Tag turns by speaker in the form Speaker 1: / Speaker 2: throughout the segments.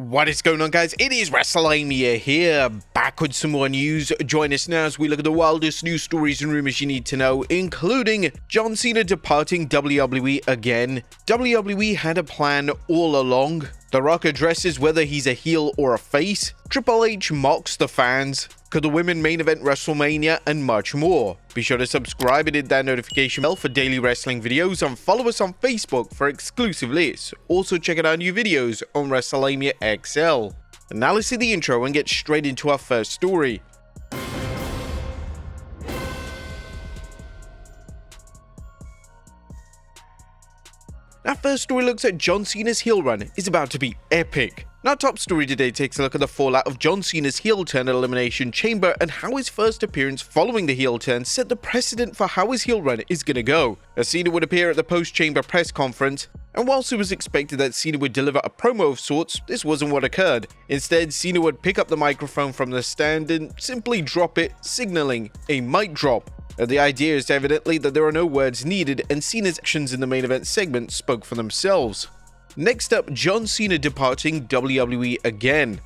Speaker 1: What is going on, guys? It is Wrestlelamia here, back with some more news. Join us now as we look at the wildest news stories and rumors you need to know, including John Cena departing WWE again. WWE had a plan all along. The Rock addresses whether he's a heel or a face. Triple H mocks the fans. Could the women main event WrestleMania, and much more. Be sure to subscribe and hit that notification bell for daily wrestling videos, and follow us on Facebook for exclusive lists. Also check out our new videos on Wrestlelamia XL. And now let's see the intro and get straight into our first story. Our first story looks at John Cena's heel run is about to be epic. Our top story today takes a look at the fallout of John Cena's heel turn at Elimination Chamber and how his first appearance following the heel turn set the precedent for how his heel run is gonna go. As Cena would appear at the post-chamber press conference, and whilst it was expected that Cena would deliver a promo of sorts, this wasn't what occurred. Instead, Cena would pick up the microphone from the stand and simply drop it, signaling a mic drop. The idea is evidently that there are no words needed, and Cena's actions in the main event segment spoke for themselves. Next up, John Cena departing WWE again.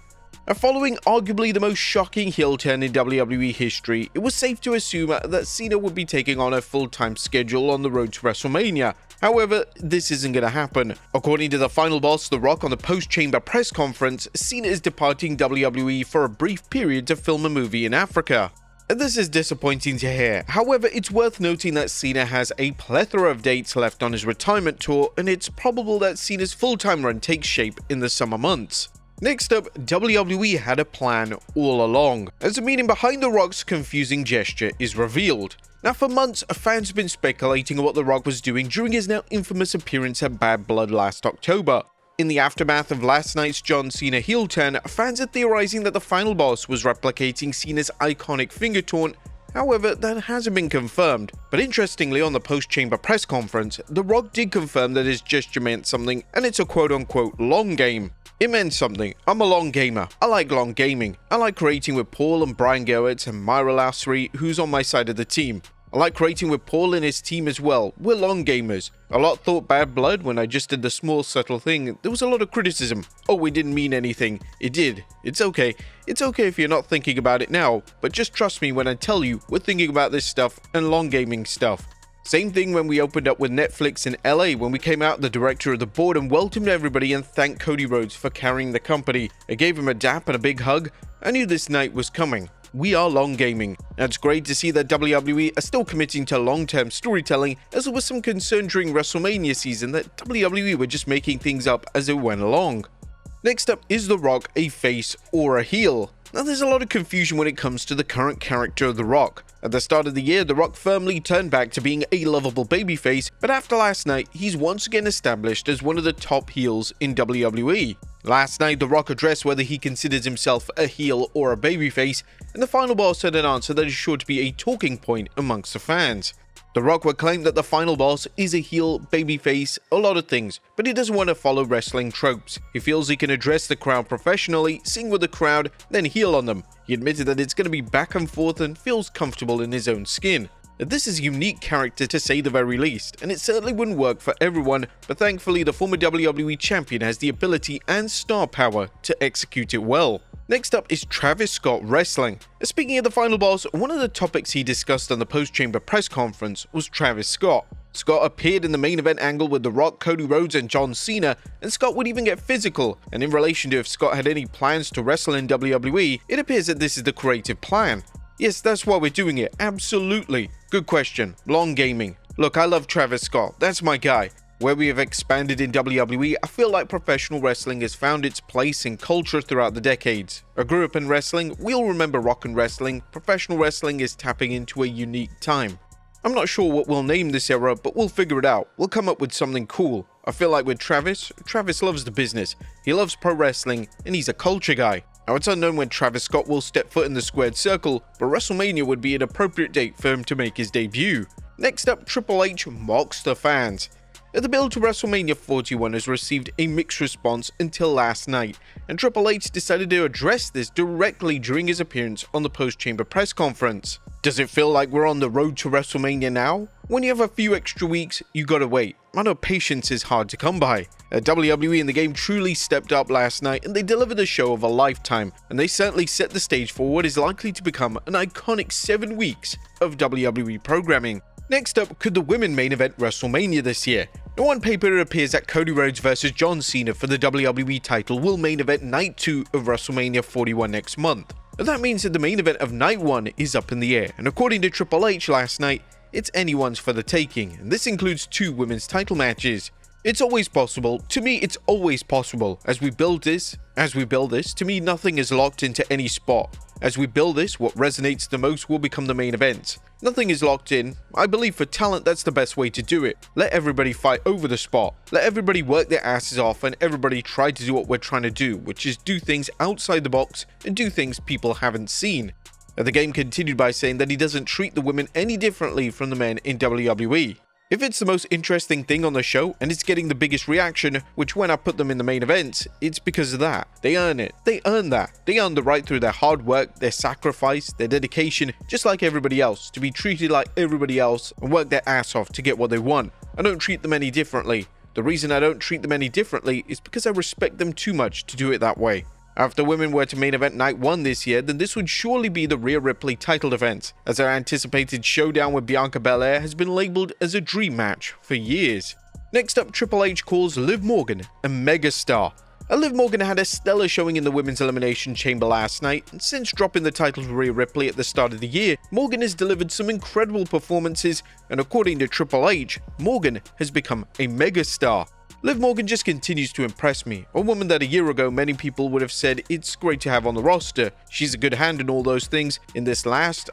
Speaker 1: Following arguably the most shocking heel turn in WWE history, it was safe to assume that Cena would be taking on a full-time schedule on the road to WrestleMania. However, this isn't going to happen. According to the final boss, The Rock, on the post-chamber press conference, Cena is departing WWE for a brief period to film a movie in Africa. This is disappointing to hear. However, it's worth noting that Cena has a plethora of dates left on his retirement tour, and it's probable that Cena's full-time run takes shape in the summer months. Next up, WWE had a plan all along, as the meaning behind The Rock's confusing gesture is revealed. Now, for months, fans have been speculating on what The Rock was doing during his now infamous appearance at Bad Blood last October. In the aftermath of last night's John Cena heel turn, fans are theorizing that the final boss was replicating Cena's iconic finger taunt. However, that hasn't been confirmed. But interestingly, on the post-chamber press conference, The Rock did confirm that his gesture meant something, and it's a quote-unquote long game. It meant something. I'm a long gamer. I like long gaming. I like creating with Paul and Brian Goetz and Myra Lassery, who's on my side of the team. I like creating with Paul and his team as well. We're long gamers. A lot thought Bad Blood when I just did the small subtle thing. There was a lot of criticism. Oh, we didn't mean anything. It did. It's okay. It's okay if you're not thinking about it now, but just trust me when I tell you we're thinking about this stuff and long gaming stuff. Same thing when we opened up with Netflix in LA when we came out the director of the board and welcomed everybody and thanked Cody Rhodes for carrying the company. I gave him a dap and a big hug. I knew this night was coming. We are long gaming. Now, it's great to see that WWE are still committing to long-term storytelling, as there was some concern during WrestleMania season that WWE were just making things up as it went along. Next up, is The Rock a face or a heel? Now, there's a lot of confusion when it comes to the current character of The Rock. At the start of the year, The Rock firmly turned back to being a lovable babyface, but after last night, he's once again established as one of the top heels in WWE. Last night, The Rock addressed whether he considers himself a heel or a babyface, and the final boss had an answer that is sure to be a talking point amongst the fans. The Rock would claim that the final boss is a heel, babyface, a lot of things, but he doesn't want to follow wrestling tropes. He feels he can address the crowd professionally, sing with the crowd, then heel on them. He admitted that it's going to be back and forth and feels comfortable in his own skin. This is a unique character to say the very least, and it certainly wouldn't work for everyone, but thankfully the former WWE champion has the ability and star power to execute it well. Next up is Travis Scott wrestling. Speaking of the final boss, one of the topics he discussed on the post-chamber press conference was Travis Scott. Scott appeared in the main event angle with The Rock, Cody Rhodes and John Cena, and Scott would even get physical, and in relation to if Scott had any plans to wrestle in WWE, it appears that this is the creative plan. Yes, that's why we're doing it, absolutely. Good question. Long gaming. Look, I love Travis Scott, that's my guy. Where we have expanded in WWE, I feel like professional wrestling has found its place in culture throughout the decades. I grew up in wrestling, we all remember rock and wrestling. Professional wrestling is tapping into a unique time. I'm not sure what we'll name this era, but we'll figure it out. We'll come up with something cool. I feel like with Travis loves the business. He loves pro wrestling, and he's a culture guy. Now, it's unknown when Travis Scott will step foot in the squared circle, but WrestleMania would be an appropriate date for him to make his debut. Next up, Triple H mocks the fans. The build to WrestleMania 41 has received a mixed response until last night, and Triple H decided to address this directly during his appearance on the post-chamber press conference. Does it feel like we're on the road to WrestleMania now? When you have a few extra weeks, you gotta wait. I know patience is hard to come by. WWE and the game truly stepped up last night and they delivered a show of a lifetime, and they certainly set the stage for what is likely to become an iconic 7 weeks of WWE programming. Next up, could the women main event WrestleMania this year? Now, on paper, it appears that Cody Rhodes vs John Cena for the WWE title will main event Night 2 of WrestleMania 41 next month. That means that the main event of Night 1 is up in the air, and according to Triple H last night, it's anyone's for the taking, and this includes 2 women's title matches. It's always possible. To me, it's always possible. As we build this, to me, nothing is locked into any spot. As we build this, what resonates the most will become the main event. Nothing is locked in. I believe for talent, that's the best way to do it. Let everybody fight over the spot. Let everybody work their asses off and everybody try to do what we're trying to do, which is do things outside the box and do things people haven't seen. The game continued by saying that he doesn't treat the women any differently from the men in WWE. If it's the most interesting thing on the show and it's getting the biggest reaction, which when I put them in the main event, it's because of that. They earn it. They earn that. They earn the right through their hard work, their sacrifice, their dedication, just like everybody else, to be treated like everybody else and work their ass off to get what they want. I don't treat them any differently. The reason I don't treat them any differently is because I respect them too much to do it that way. If the women were to main event Night 1 this year, then this would surely be the Rhea Ripley title defense, as her anticipated showdown with Bianca Belair has been labeled as a dream match for years. Next up, Triple H calls Liv Morgan a megastar. Liv Morgan had a stellar showing in the Women's Elimination Chamber last night, and since dropping the title to Rhea Ripley at the start of the year, Morgan has delivered some incredible performances, and according to Triple H, Morgan has become a megastar. Liv Morgan just continues to impress me, a woman that a year ago many people would have said it's great to have on the roster. She's a good hand and all those things. In this last,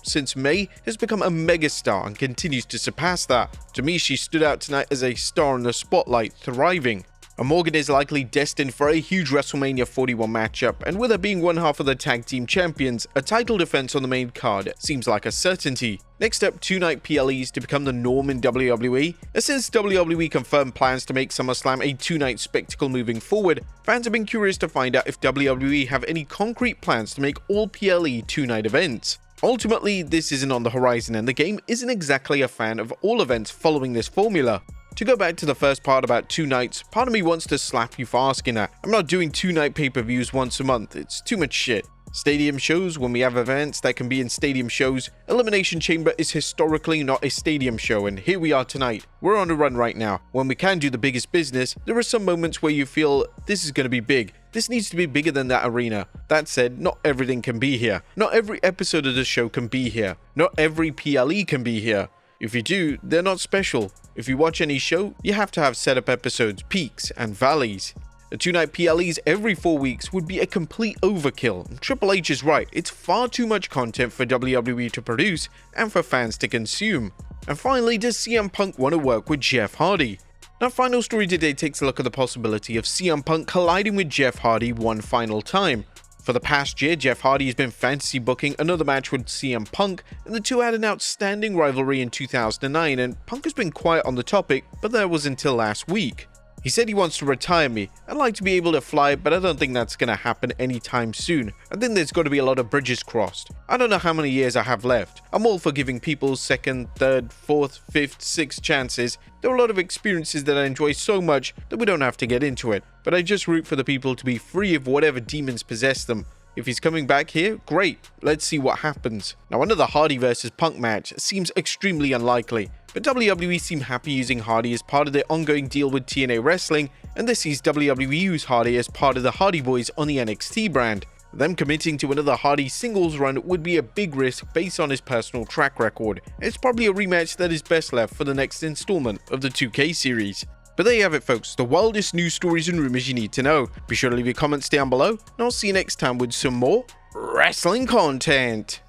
Speaker 1: since May, has become a megastar and continues to surpass that. To me, she stood out tonight as a star in the spotlight, thriving. And Morgan is likely destined for a huge WrestleMania 41 matchup, and with her being one half of the tag team champions, a title defense on the main card seems like a certainty. Next up, 2-night PLEs to become the norm in WWE. Since WWE confirmed plans to make SummerSlam a 2-night spectacle moving forward, fans have been curious to find out if WWE have any concrete plans to make all PLE 2-night events. Ultimately, this isn't on the horizon, and the game isn't exactly a fan of all events following this formula. To go back to the first part about 2 nights, part of me wants to slap you for asking that. I'm not doing 2-night pay-per-views once a month, it's too much shit. Stadium shows, when we have events that can be in stadium shows, Elimination Chamber is historically not a stadium show, and here we are tonight. We're on a run right now. When we can do the biggest business, there are some moments where you feel this is going to be big. This needs to be bigger than that arena. That said, not everything can be here. Not every episode of the show can be here. Not every PLE can be here. If you do, they're not special. If you watch any show, you have to have setup episodes, peaks, and valleys. The 2-night PLEs every 4 weeks would be a complete overkill, and Triple H is right, it's far too much content for WWE to produce and for fans to consume. And finally, does CM Punk want to work with Jeff Hardy? Our final story today takes a look at the possibility of CM Punk colliding with Jeff Hardy one final time. For the past year, Jeff Hardy has been fantasy booking another match with CM Punk, and the two had an outstanding rivalry in 2009, and Punk has been quiet on the topic, but that was until last week. He said he wants to retire me. I'd like to be able to fly, but I don't think that's going to happen anytime soon. I think there's got to be a lot of bridges crossed. I don't know how many years I have left. I'm all for giving people second, third, fourth, fifth, sixth chances. There are a lot of experiences that I enjoy so much that we don't have to get into it. But I just root for the people to be free of whatever demons possess them. If he's coming back here, great. Let's see what happens. Now, another Hardy vs Punk match seems extremely unlikely, but WWE seem happy using Hardy as part of their ongoing deal with TNA Wrestling, and this sees WWE use Hardy as part of the Hardy Boys on the NXT brand. Them committing to another Hardy singles run would be a big risk based on his personal track record. It's probably a rematch that is best left for the next installment of the 2K series. But there you have it, folks, the wildest news stories and rumors you need to know. Be sure to leave your comments down below, and I'll see you next time with some more wrestling content.